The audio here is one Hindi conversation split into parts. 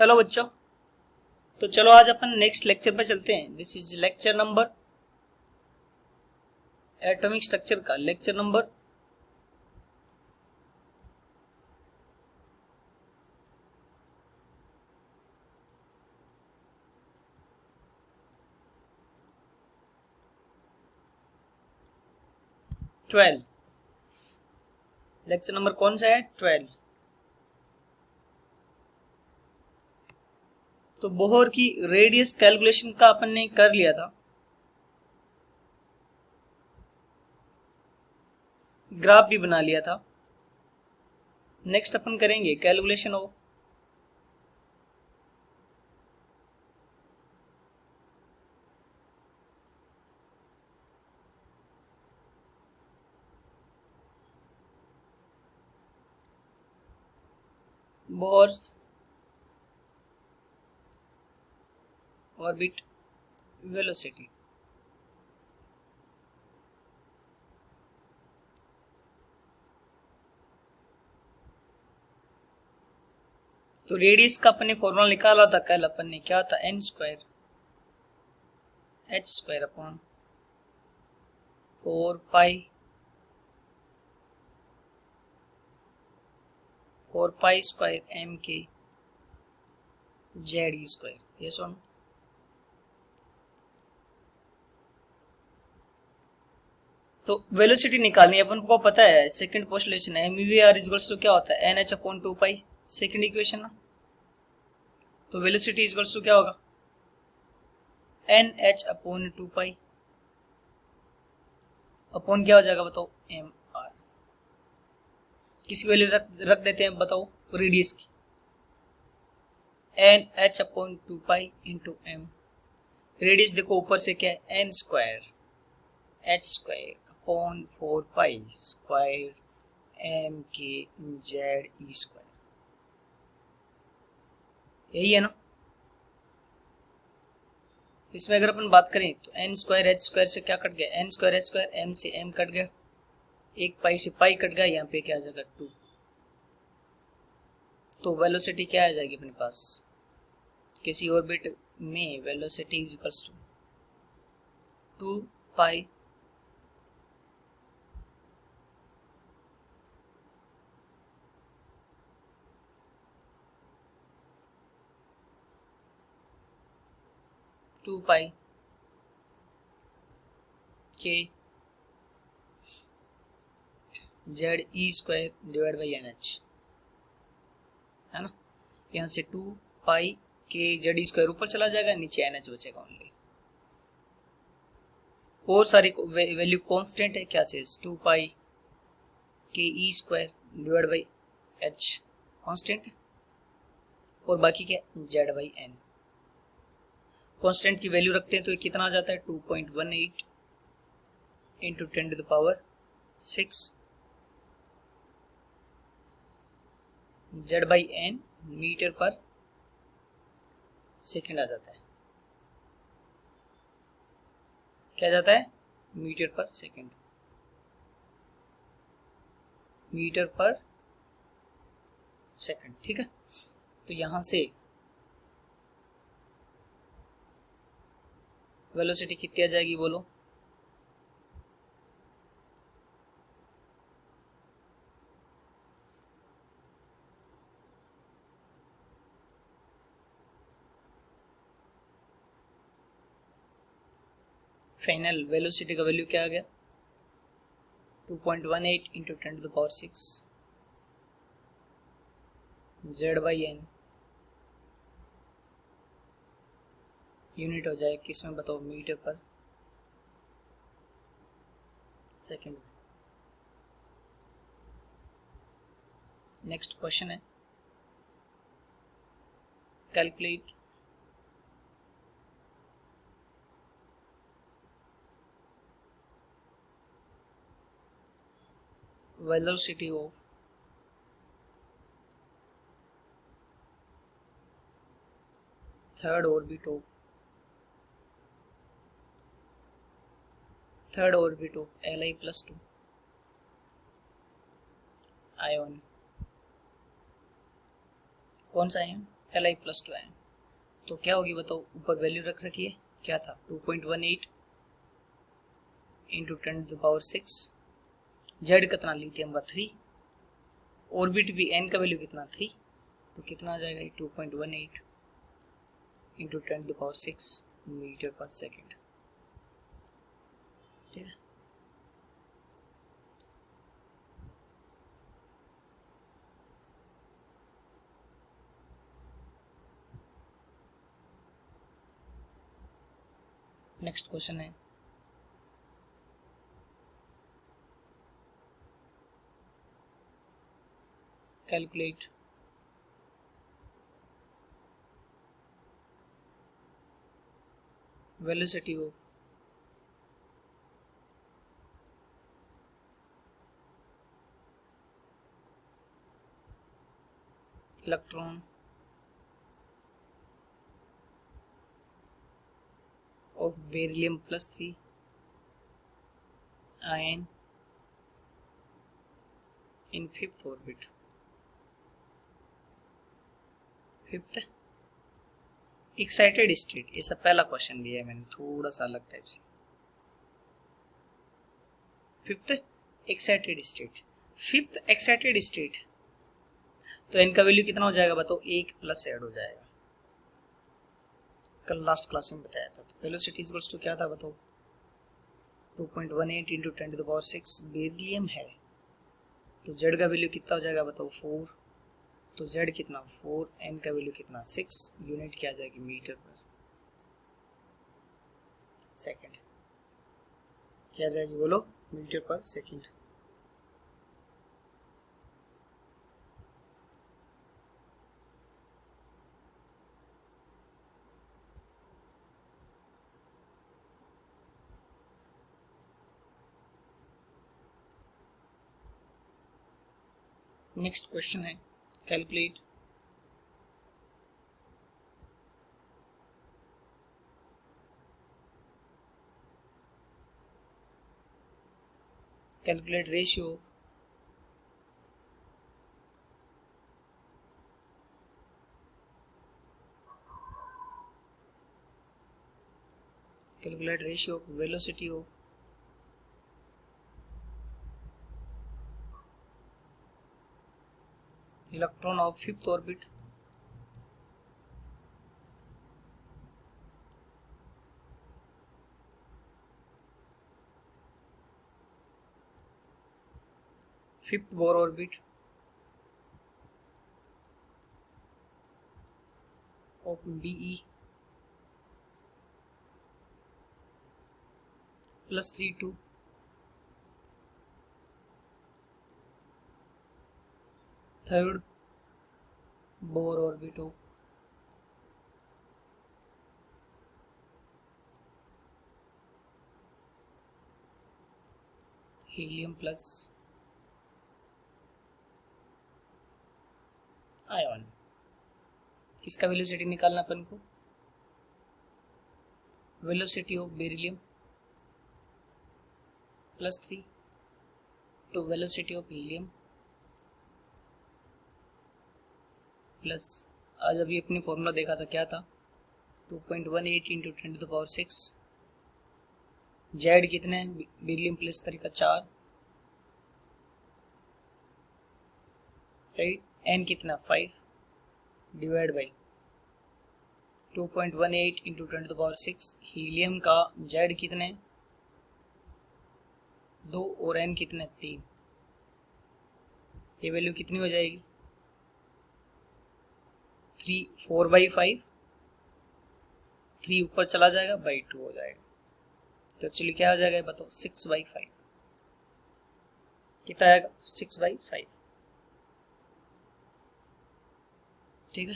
हेलो बच्चों, तो चलो आज अपन नेक्स्ट लेक्चर पे चलते हैं। This is lecture number atomic structure का लेक्चर नंबर 12। लेक्चर नंबर कौन सा है? 12। तो बोहर की रेडियस कैलकुलेशन का अपन ने कर लिया था, ग्राफ भी बना लिया था। नेक्स्ट अपन करेंगे calculation of Bohr's orbit velocity. तो रेडियस का अपन ने फॉर्मूला निकाला था कल अपन ने, क्या था? n square h square upon 4 pi square m के जेड ई स्क्वायर। ये सुन, तो वेलोसिटी निकालनी है अपन को, पता है सेकंड पोस्टुलेशन है mvr इक्वल्स टू क्या होता है? nh अपॉन 2 पाई, सेकंड इक्वेशन ना। तो वेलोसिटी इक्वल्स टू क्या होगा? nh अपॉन 2 पाई अपॉन क्या हो जाएगा बताओ? mr। किसी वैल्यू रख देते हैं, बताओ रेडियस की। nh upon 2 pi into m। Radius देखो ऊपर से क्या है? n square h square upon 4 pi square m के जेड ई स्क्वायर। यही है ना। इसमें अगर अपन बात करें तो n स्क्वायर h स्क्वायर से क्या कट गया? n square h square, m से m कट गया, एक पाई से पाई कट गया, यहाँ पे क्या आ जाएगा? 2। तो वेलोसिटी क्या आ जाएगी अपने पास? किसी ऑर्बिट में velocity is equals to 2 pi K Z E square divide by N H, है ना। यहाँ से 2 pi K Z E square ऊपर चला जाएगा, नीचे एन एच बचेगा ओनली। और सारी वैल्यू कांस्टेंट है, क्या चीज? 2 पाई के E square divide by H constant है, और बाकी क्या? Z by N. कांस्टेंट की वैल्यू रखते हैं तो ये कितना आ जाता है? 2.18 into 10 to the power 6 Z by N metre पर सेकेंड आ जाता है। क्या जाता है? मीटर पर सेकेंड, मीटर पर सेकेंड, ठीक है। तो यहां से वेलोसिटी कितनी आ जाएगी बोलो? फाइनल वेलोसिटी का वैल्यू क्या आ गया? 2.18 into 10 to the power 6 Z by N. Unit हो जाए किस में बताओ? मीटर पर सेकेंड। नेक्स्ट क्वेश्चन है, calculate velocity of third orbit of Li plus 2 ion. कौन सा ion? L I plus 2 N. तो क्या होगी बताओ, ऊपर वैल्यू रख रखी है, क्या था 2.18 इंटू 10⁶। जेड कितना लिथियम का 3, ऑर्बिट भी एन का वैल्यू कितना 3, तो कितना आ जाएगा 2.18 इंटू 10⁶ मीटर पर सेकेंड। ठीक है, नेक्स्ट क्वेश्चन है calculate velocity of electron of beryllium plus 3 ion in fifth orbit। Fifth excited state, ये सब पहला क्वेश्चन दिया है मैंने, थोड़ा सा अलग टाइप से। Fifth excited state, fifth excited state, तो इनका वैल्यू कितना हो जाएगा बताओ, 1 प्लस ऐड हो जाएगा, कल लास्ट क्लास में बताया था। तो वेलोसिटी इक्वल्स टू क्या था बताओ, 2.18 इंटू 10⁶। बेरिलियम है तो जेड का वैल्यू कितना हो जाएगा बताओ 4, तो जेड कितना 4, एन का वैल्यू कितना 6, यूनिट क्या आ जाएगी मीटर पर सेकेंड, क्या आ जाएगी बोलो, मीटर पर सेकेंड। नेक्स्ट क्वेश्चन है calculate calculate ratio calculate ratio of velocity of electron of fifth orbit fifth Bohr orbit of BE plus 3 to third Bohr orbit of helium plus ion. किसका वेलोसिटी निकालना अपन को, velocity of beryllium plus 3 to velocity of helium plus, आज अभी अपनी फॉर्मूला देखा था क्या था, 2.18 इंटू 10⁶। जेड कितने हैं, बेरिलियम प्लस 3 का 4, राइट, एन कितना 5 डिवाइड बाई 2.18 इंटू 10⁶। हीलियम का जेड कितने 2 और एन कितने 3, ये वैल्यू कितनी हो जाएगी 3, 4/5, 3 ऊपर चला जाएगा बाई 2 हो जाएगा, तो एक्चुअली क्या हो जाएगा बताओ 6/5, कितना आएगा 6/5। ठीक है,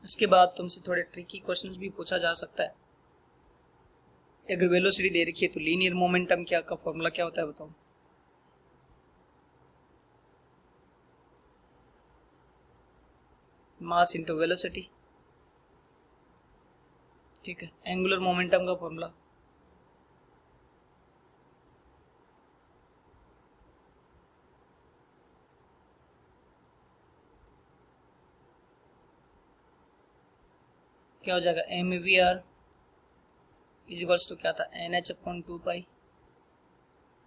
इसके बाद तुमसे थोड़े ट्रिकी क्वेश्चंस भी पूछा जा सकता है। अगर वेलोसिटी दे रखी है तो लीनियर मोमेंटम क्या का फॉर्मूला क्या होता है बताओ, मास इनटू वेलोसिटी। ठीक है, एंगुलर मोमेंटम का फॉर्मूला क्या हो जाएगा M V R is equals to क्या था एन एच अपॉन 2 पाई।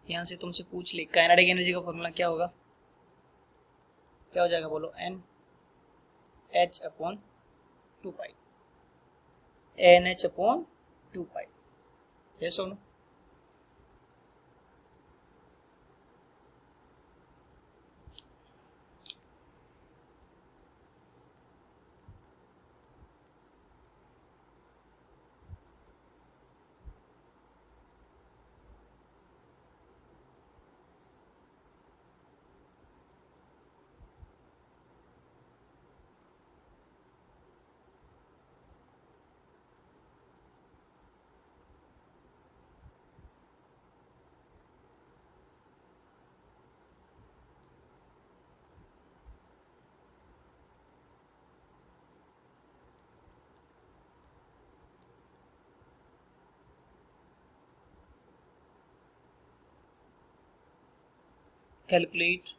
यहाँ से तुमसे पूछ ले काइनेटिक एनर्जी का फॉर्मूला क्या होगा, क्या हो जाएगा बोलो एन एच अपॉन 2 पाई, एन एच अपॉन 2 पाई। यस और no? Calculate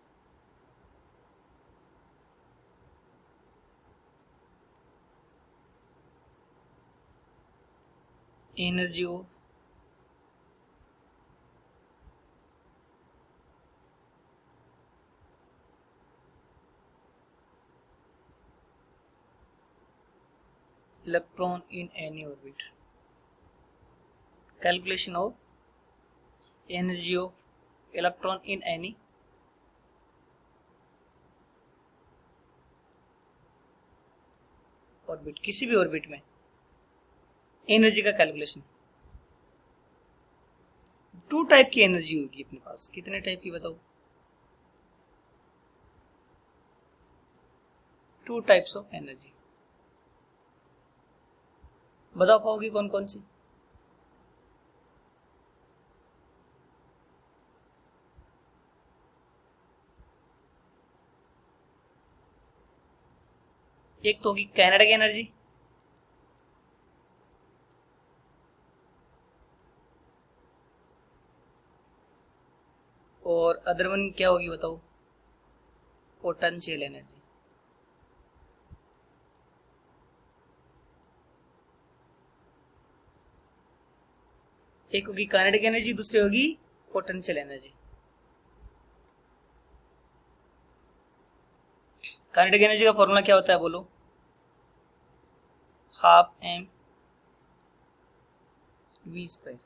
energy of electron in any orbit. Calculation of energy of electron in any orbit, किसी भी ऑर्बिट में एनर्जी का कैलकुलेशन। 2 टाइप की एनर्जी होगी अपने पास, कितने टाइप की बताओ? 2 टाइप्स ऑफ एनर्जी, बता पाओगे कौन कौन सी? एक तो होगी काइनेटिक एनर्जी, और अदर वन क्या होगी बताओ? Potential energy. एक होगी काइनेटिक एनर्जी, दूसरी होगी पोटेंशियल एनर्जी। काइनेटिक एनर्जी का फॉर्मूला क्या होता है बोलो? Half M V square.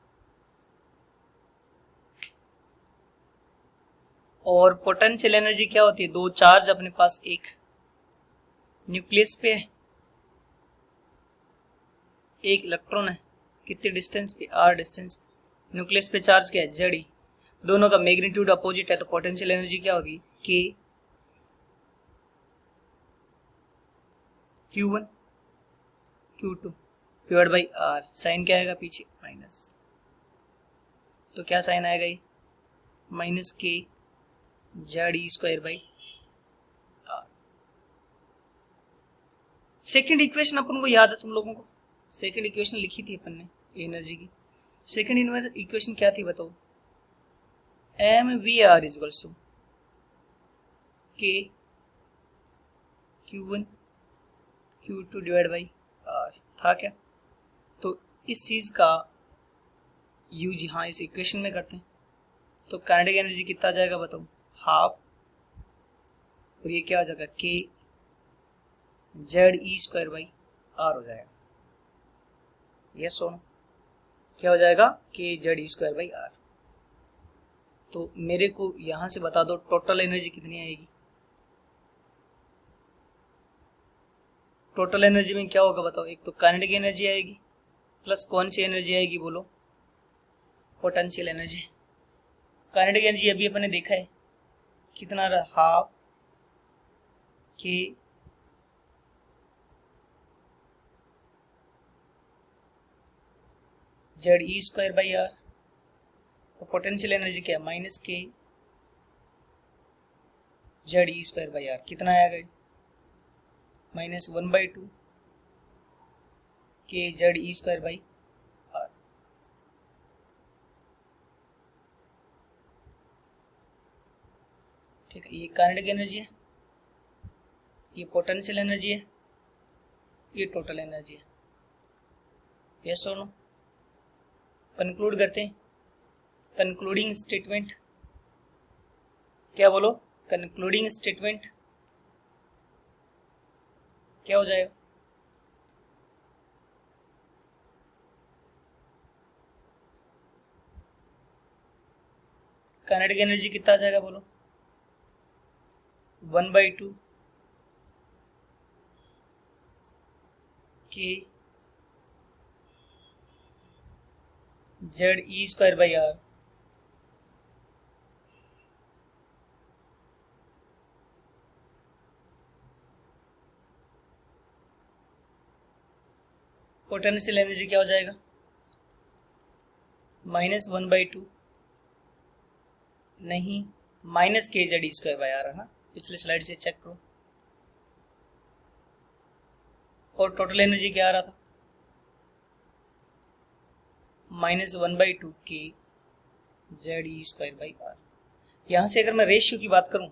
और पोटेंशियल एनर्जी क्या होती है? 2 चार्ज अपने पास एक न्यूक्लियस पे है, एक इलेक्ट्रॉन है, कितने डिस्टेंस पे? r distance. न्यूक्लियस पे चार्ज क्या है? Z। दोनों का मैग्नीट्यूड अपोजिट है, तो पोटेंशियल एनर्जी क्या होगी? K Q1 Q2 divide by R। Sign क्या आएगा पीछे? माइनस। तो क्या साइन आएगा ये? Minus K Z square by R। Second equation अपन को याद है तुम लोगों को? सेकेंड इक्वेशन लिखी थी अपन ने एनर्जी की। सेकेंड इक्वेशन क्या थी बताओ? M V R is equals to K Q1 Q2 divide by R था क्या? तो इस चीज का यूज यहाँ इस इक्वेशन में करते हैं, तो काइनेटिक एनर्जी कितना आ जाएगा बताओ? हाफ, और ये क्या हो जाएगा? K Z E square by R हो जाएगा। यस और नो? क्या हो जाएगा? K Z E square by R. तो मेरे को यहां से बता दो टोटल एनर्जी कितनी आएगी? टोटल एनर्जी में क्या होगा बताओ? एक तो काइनेटिक एनर्जी आएगी, प्लस कौन सी एनर्जी आएगी बोलो? Potential energy. काइनेटिक एनर्जी अभी अपने देखा है कितना रहा? Half K Z E square by R. तो पोटेंशियल एनर्जी क्या है? Minus K Z E square by R. कितना आएगा? Minus 1/2 K Z E square by R. ठीक है, ये काइनेटिक एनर्जी है, ये पोटेंशियल एनर्जी है, ये टोटल एनर्जी है। यस और नो? कंक्लूड करते हैं। कंक्लूडिंग स्टेटमेंट क्या बोलो? कंक्लूडिंग स्टेटमेंट क्या हो जाएगा? काइनेटिक एनर्जी कितना आ जाएगा बोलो? 1/2 के ZE²/R। पोटेंशियल एनर्जी क्या हो जाएगा? -1/2 नहीं, -KZE²/R है ना, पिछले स्लाइड से चेक करो। और टोटल एनर्जी क्या आ रहा था? -1/2 KZE²/R। यहां से अगर मैं रेशियो की बात करूं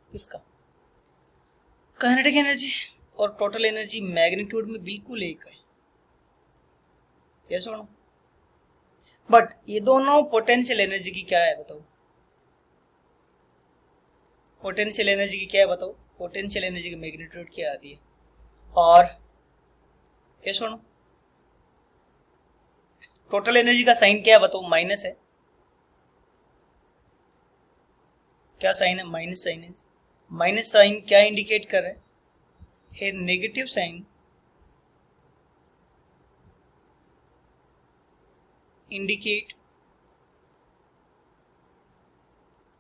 किसका? काइनेटिक एनर्जी और टोटल एनर्जी मैग्नीट्यूड में बिल्कुल एक है, यस और नो? बट ये दोनों पोटेंशियल एनर्जी की क्या है बताओ? पोटेंशियल एनर्जी की क्या है बताओ? पोटेंशियल एनर्जी की मैग्नीट्यूड क्या आती है? और यस और नो? टोटल एनर्जी का साइन क्या है बताओ? माइनस है। क्या साइन है? माइनस साइन है। माइनस साइन क्या इंडिकेट कर रहा है? Negative sign indicate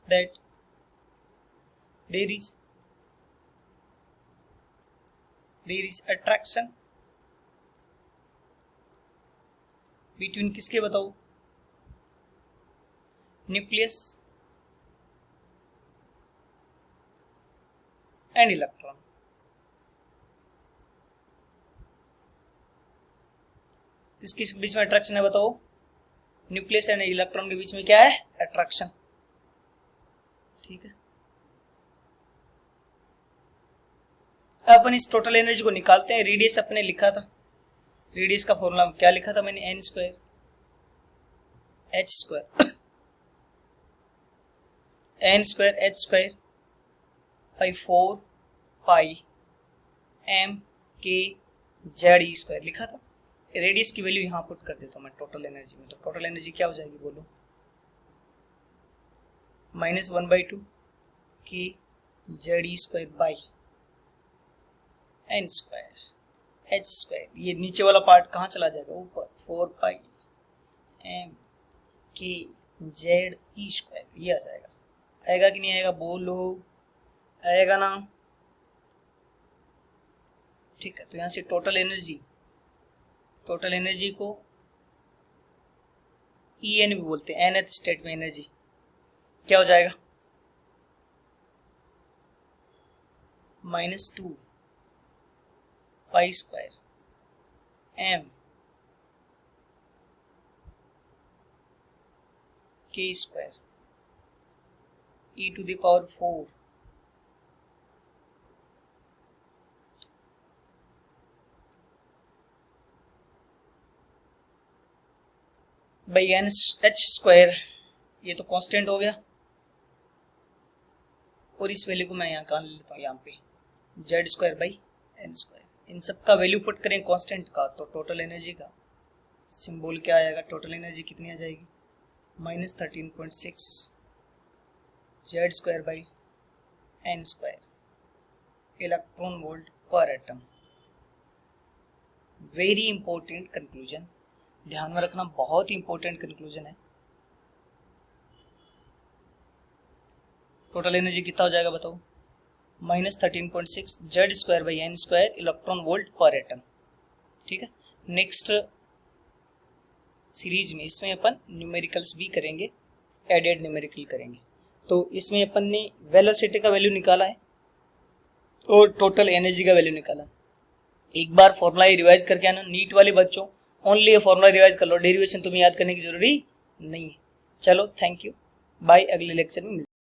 that there is attraction between किसके बताओ? Nucleus and electron. किस बीच में अट्रैक्शन है बताओ? न्यूक्लियस एंड इलेक्ट्रॉन के बीच में क्या है? अट्रैक्शन। ठीक है, अपन इस टोटल एनर्जी को निकालते हैं। रेडियस अपने लिखा था, रेडियस का फॉर्मूला क्या लिखा था मैंने? n² h² n² h² by 4 pi m k ZE² लिखा था। रेडियस की वैल्यू यहां पुट कर देता हूं मैं टोटल एनर्जी में, तो टोटल एनर्जी क्या हो जाएगी बोलो? -1/2 k ZE² by n² h²। ये नीचे वाला पार्ट कहाँ चला जाएगा? ऊपर 4 pi m k ZE²। ये आ जाएगा। आएगा कि नहीं आएगा बोलो? आएगा ना? ठीक है, तो यहां से टोटल एनर्जी को EN भी बोलते हैं, nth स्टेट में एनर्जी क्या हो जाएगा? -2 pi² m k² e⁴ by h²। ये तो कांस्टेंट हो गया, और इस वैल्यू को मैं यहाँ कहाँ ले लेता हूँ? यहाँ पे Z² / n²। इन सब का वैल्यू पुट करें कांस्टेंट का, तो टोटल एनर्जी का सिंबल क्या आएगा? टोटल एनर्जी कितनी आ जाएगी? -13.6 Z² / n² इलेक्ट्रॉन वोल्ट पर एटम। वेरी इंपॉर्टेंट कंक्लूजन, ध्यान में रखना, बहुत ही इंपॉर्टेंट कंक्लूजन है। टोटल एनर्जी कितना हो जाएगा बताओ? -13.6 Z² / n² इलेक्ट्रॉन वोल्ट पर एटम। ठीक है, नेक्स्ट सीरीज में इसमें अपन न्यूमेरिकल्स भी करेंगे, एडेड न्यूमेरिकल करेंगे। तो इसमें अपन ने वेलोसिटी का वैल्यू निकाला है और टोटल एनर्जी का वैल्यू निकाला। एक बार फॉर्मूला रिवाइज करके आना, नीट वाले बच्चों ओनली ये फॉर्मूला रिवाइज कर लो, डेरिवेशन तुम्हें याद करने की जरूरी नहीं है। चलो, थैंक यू, बाय, अगले लेक्चर में मिलते हैं।